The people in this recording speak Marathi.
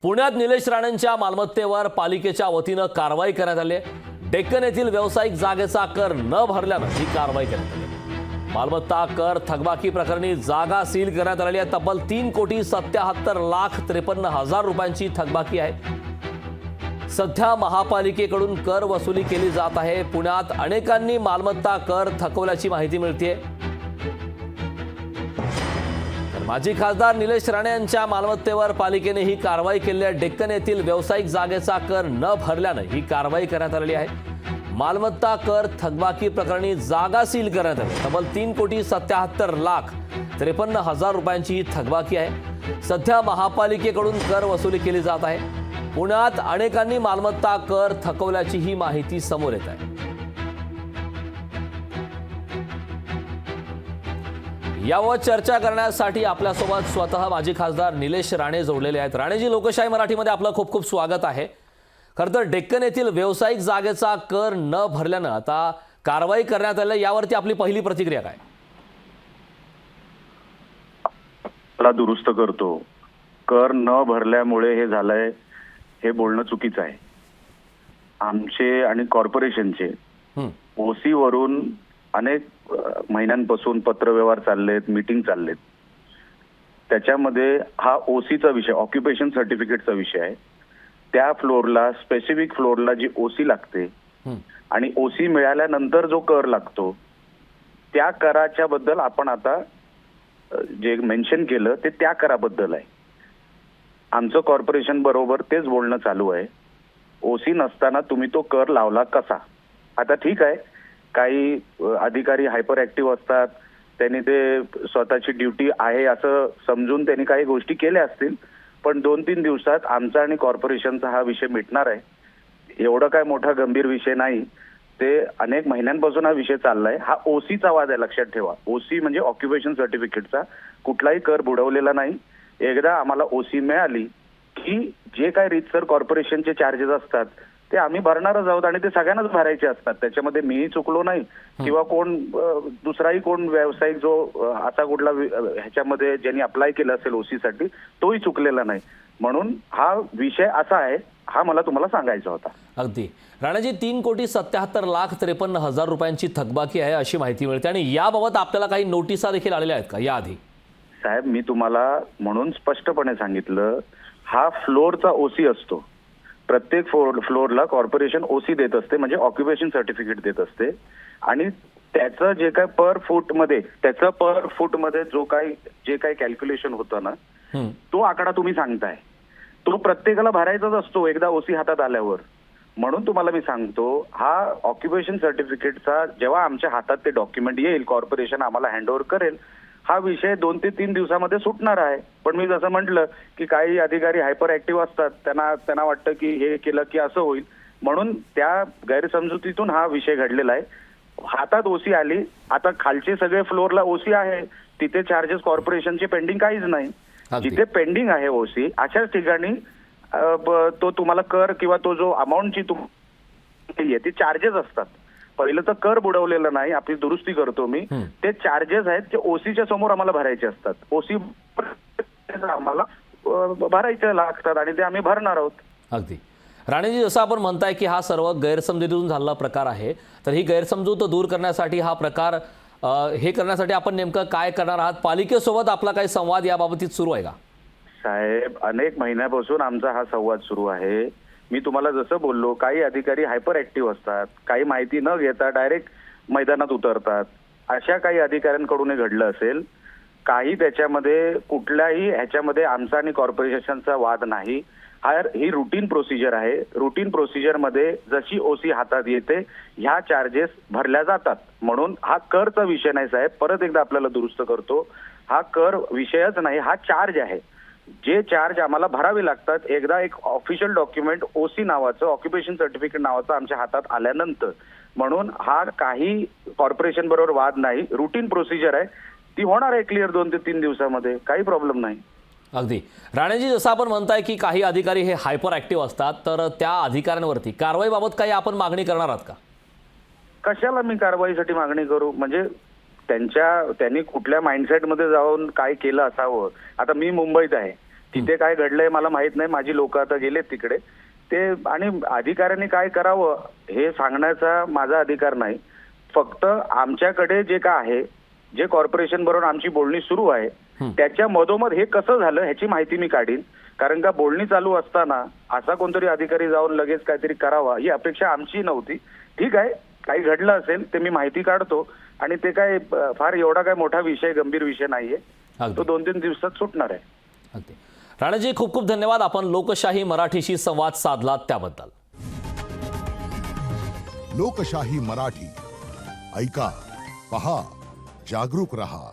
पुण्यात निलेश राणेंच्या मालमत्तेवर पालिकेच्या वतीनं कारवाई करण्यात आली आहे। डेक्कन येथील व्यावसायिक जागेचा कर न भरल्यानं ही कारवाई करण्यात आली। मालमत्ता कर थकबाकी प्रकरणी जागा सील करण्यात आली आहे। तब्बल 3,77,53,हजार रुपयांची थकबाकी आहे। सध्या महापालिकेकडून कर वसुली केली जात आहे। पुण्यात अनेकांनी मालमत्ता कर थकवल्याची माहिती मिळते। माजी खासदार निलेश राणे यांच्या मालमत्तेवर पालिकेने ही कारवाई केली आहे। डेक्कन येथील व्यावसायिक जागेचा कर न भरल्यानं ही कारवाई करण्यात आली आहे। मालमत्ता कर थकबाकी प्रकरणी जागा सील करण्यात आली। तब्बल 3,77,53,हजार रुपयांची ही थकबाकी आहे। सध्या महापालिकेकडून कर वसुली केली जात आहे। पुण्यात अनेकांनी मालमत्ता कर थकवल्याची ही माहिती समोर येत आहे। यावर चर्चा करण्यासाठी आपल्यासोबत स्वतः माजी खासदार निलेश राणे जोडलेले आहेत। राणेजी, लोकशाही मराठीमध्ये आपलं खूप खूप स्वागत आहे। खरं तर डेक्कन येथील व्यावसायिक जागेचा कर न भरल्यानं आता कारवाई करण्यात आली, यावरती आपली पहिली प्रतिक्रिया काय? ला दुरुस्त करतो, कर न भरल्यामुळे हे झालंय हे बोलणं चुकीचं आहे। आमचे आणि कॉर्पोरेशनचे ओसी वरून अनेक महिन्यांपासून पत्रव्यवहार चाललेत, मीटिंग चाललेत। त्याच्यामध्ये हा ओसीचा विषय, ऑक्युपेशन सर्टिफिकेटचा विषय आहे। त्या फ्लोअरला, स्पेसिफिक फ्लोअरला जी ओसी लागते आणि ओसी मिळाल्यानंतर जो कर लागतो त्या कराच्या बद्दल आपण आता जे मेन्शन केलं ते त्या कराबद्दल आहे। आमचं कॉर्पोरेशन बरोबर तेच बोलणं चालू आहे। ओसी नसताना तुम्ही तो कर लावला कसा? आता ठीक आहे, काही अधिकारी हायपर ऍक्टिव्ह असतात, त्यांनी ते स्वतःची ड्युटी आहे असं समजून त्यांनी काही गोष्टी केल्या असतील, पण 2-3 दिवसात आमचा आणि कॉर्पोरेशनचा हा विषय मिटणार आहे। एवढा काय मोठा गंभीर विषय नाही, ते अनेक महिन्यांपासून हा विषय चाललाय। हा ओसीचा वाद आहे, लक्षात ठेवा। ओसी म्हणजे ऑक्युपेशन सर्टिफिकेटचा, कुठलाही कर बुडवलेला नाही। एकदा आम्हाला ओसी मिळाली की जे काही रीतसर कॉर्पोरेशनचे चार्जेस असतात ते आम्ही भरणारच आहोत आणि ते सगळ्यांनाच भरायचे असतात। त्याच्यामध्ये मीही चुकलो नाही किंवा कोण दुसराही कोण व्यावसायिक जो असा कुठला ह्याच्यामध्ये ज्यांनी अप्लाय केलं असेल ओसीसाठी तोही चुकलेला नाही। म्हणून हा विषय असा आहे, हा मला तुम्हाला सांगायचा होता। अगदी राणाजी, 3,77,53,हजार रुपयांची थकबाकी आहे अशी माहिती मिळते आणि याबाबत आपल्याला काही नोटिसा देखील आलेल्या आहेत का याआधी? साहेब, मी तुम्हाला म्हणून स्पष्टपणे सांगितलं, हा फ्लोअरचा ओसी असतो। प्रत्येक फ्लोअरला कॉर्पोरेशन ओसी देत असते, म्हणजे ऑक्युपेशन सर्टिफिकेट देत असते आणि त्याचं जे काय पर फूट मध्ये जे काही कॅल्क्युलेशन होतं ना, तो आकडा तुम्ही सांगताय तो प्रत्येकाला भरायचाच असतो एकदा ओसी हातात आल्यावर। म्हणून तुम्हाला मी सांगतो, हा ऑक्युपेशन सर्टिफिकेटचा जेव्हा आमच्या हातात ते डॉक्युमेंट येईल, कॉर्पोरेशन आम्हाला हँडओव्हर करेल, हा विषय 2 ते 3 दिवसामध्ये सुटणार आहे। पण मी जसं म्हटलं की काही अधिकारी हायपर ऍक्टिव्ह असतात, त्यांना वाटतं की हे केलं की असं होईल, म्हणून त्या गैरसमजुतीतून हा विषय घडलेला आहे। हातात ओसी आली, आता खालचे सगळे फ्लोअरला ओसी आहे, तिथे चार्जेस कॉर्पोरेशनचे पेंडिंग काहीच नाही। जिथे पेंडिंग आहे ओसी, अशाच ठिकाणी तो तुम्हाला कर किंवा तो जो अमाऊंटची ती चार्जेस असतात। पहिलं तर कर बुडवलेलं नाही, आपली दुरुस्ती करतो मी, ते चार्जेस आहेत ते ओसीच्या समोर आम्हाला भरायचे असतात। ओसी आम्हाला भरायचे लागतात आणि ते आम्ही भरणार आहोत। अगदी राणेजी, जसं आपण म्हणताय की हा सर्व गैरसमजुतीतून झालेला प्रकार आहे, तर ही गैरसमजूत दूर करण्यासाठी हा प्रकार हे करण्यासाठी आपण नेमकं काय करणार आहात? पालिकेसोबत आपला काही संवाद याबाबतीत सुरू आहे का? साहेब, अनेक महिन्यापासून आमचा हा संवाद सुरू आहे। मी तुम्हाला जसं बोललो, काही अधिकारी हायपर ऍक्टिव्ह असतात, काही माहिती न घेता डायरेक्ट मैदानात उतरतात। अशा काही अधिकाऱ्यांकडून हे घडलं असेल। काही त्याच्यामध्ये कुठल्याही ह्याच्यामध्ये आमचा आणि कॉर्पोरेशनचा वाद नाही। ही रुटीन प्रोसिजर आहे। रुटीन प्रोसिजर मध्ये जशी ओसी हातात येते ह्या चार्जेस भरल्या जातात। म्हणून हा करचा विषय नाही साहेब, परत एकदा आपल्याला दुरुस्त करतो, हा कर विषयच नाही, हा चार्ज आहे। जे चार्ज आम्हाला भरावे लागतात, एकदा एक ऑफिशियल डॉक्युमेंट ओसी नावाचं, ऑक्युपेशन सर्टिफिकेट नावाचं आमच्या हातात आल्यानंतर, म्हणून हा काही कॉर्पोरेशन बरोबर वाद नाही, रुटीन प्रोसिजर आहे, ती होणार आहे क्लिअर 2 ते 3 दिवसामध्ये, काही प्रॉब्लेम नाही। अगदी राणेजी, जसं आपण म्हणताय की काही अधिकारी हे हायपर ऍक्टिव्ह असतात, तर त्या अधिकाऱ्यांवरती कारवाईबाबत काही आपण मागणी करणार आहात का? कशाला मी कारवाईसाठी मागणी करू? म्हणजे त्यांनी कुठल्या माइंडसेटमध्ये जाऊन काय केलं असावं। आता मी मुंबईत आहे, तिथे काय घडलंय मला माहित नाही, माझी लोक आता गेलेत तिकडे ते, आणि अधिकाऱ्यांनी काय करावं हे सांगण्याचा माझा अधिकार नाही. फक्त आमच्याकडे जे काय आहे, जे कॉर्पोरेशन बरोबर आमची बोलणी सुरू आहे त्याच्या मधोमध हे कसं झालं ह्याची माहिती मी काढीन. कारण का बोलणी चालू असताना असा कोणतरी अधिकारी जाऊन लगेच काहीतरी करावा ही अपेक्षा आमची नव्हती. ठीक आहे, काही घडलं असेल ते मी माहिती काढतो आणि ते काय फार एवढा काय मोठा विषय, गंभीर विषय नाहीये, तो 2-3 दिवसात सुटणार आहे. अगदी. राणेजी, खूप खूप धन्यवाद. आपण लोकशाही मराठीशी संवाद साधलात त्याबद्दल. लोकशाही मराठी ऐका, पहा, जागरूक रहा.